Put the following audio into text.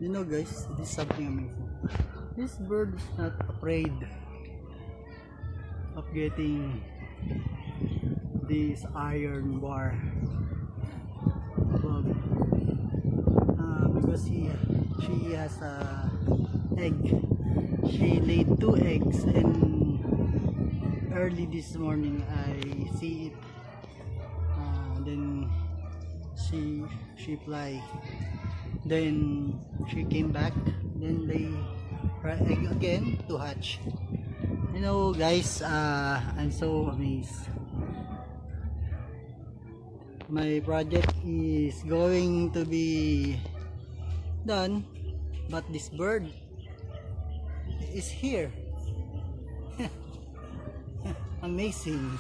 You know guys, this is something amazing. This bird is not afraid of getting this iron bar above, because she has a egg. She laid 2 eggs, and early this morning I see it. Then she fly. Then she came back. Then they try egg again to hatch. You know guys, I'm so amazed. My project is going to be done, but this bird is here. Amazing.